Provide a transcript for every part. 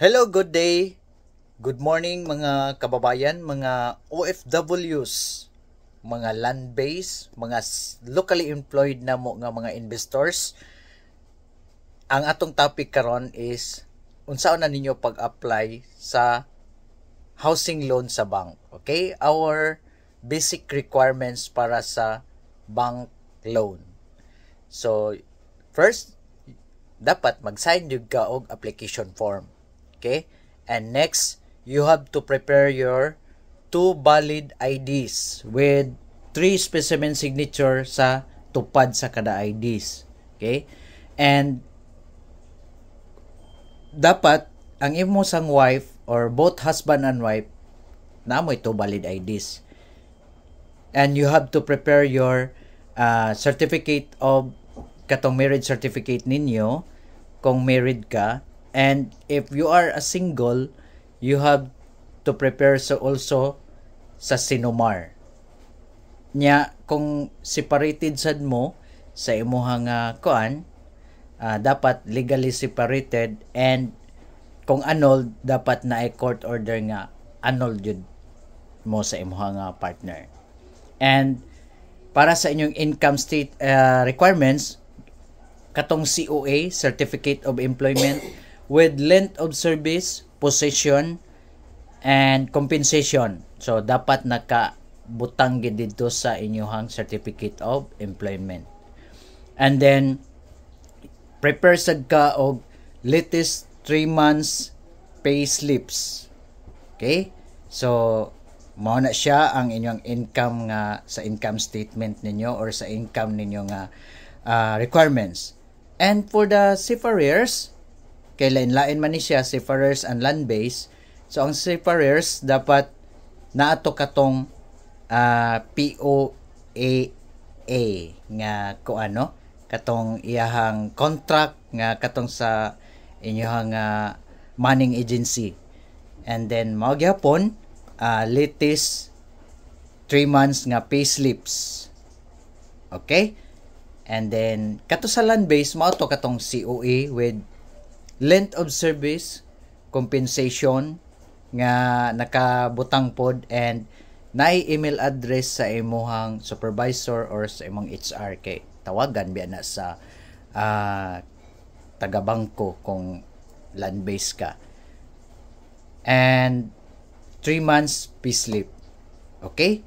Hello, good day. Good morning mga kababayan, mga OFWs, mga land-based, mga locally employed na mo nga mga investors. Ang atong topic karon is unsaon na ninyo pag-apply sa housing loan sa bank. Okay? Our basic requirements para sa bank loan. So, first, dapat mag-sign jud ka og application form. Okay? And next, you have to prepare your 2 valid IDs with 3 specimen signature sa tupad sa kada IDs. Okay? And dapat ang imo sang wife or both husband and wife namoy 2 valid IDs. And you have to prepare your certificate of katong marriage certificate ninyo kung married ka. And if you are a single, you have to prepare also sa Sinumar. Nya, kung separated sad mo sa imuhang dapat legally separated, and kung annulled, dapat na court order nga annulled yun mo sa imuhang partner. And para sa inyong income state requirements, katong COA, Certificate of Employment, with length of service, possession, and compensation. So, dapat nakabutang dito sa inyong Certificate of Employment. And then, prepare sad ka og latest 3 months pay slips. Okay? So, mao na siya ang inyong income nga sa income statement ninyo or sa income ninyo nga requirements. And for the seafarers, kay lain-lain man ni siya, seafarers and land-based. So, ang seafarers, dapat naato katong POAA nga kuano, katong iyahang contract nga katong sa inyong manning agency. And then, mao gyapon, latest 3 months nga pay slips. Okay? And then, kato sa land-based, mao to katong COA with length of service, compensation nga nakabutang pod, and naay email address sa imuhang supervisor or sa imong HR kay tawagan biya na sa taga-bangko kung land-based ka. And 3 months pay slip. Okay?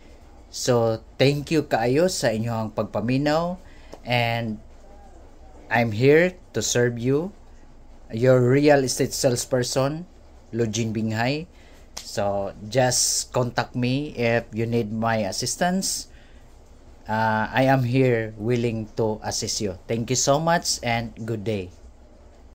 So, thank you kaayo sa inyong pagpaminaw, and I'm here to serve you. Your real estate salesperson, Lujin Binghay. So, just contact me if you need my assistance. I am here willing to assist you. Thank you so much and good day.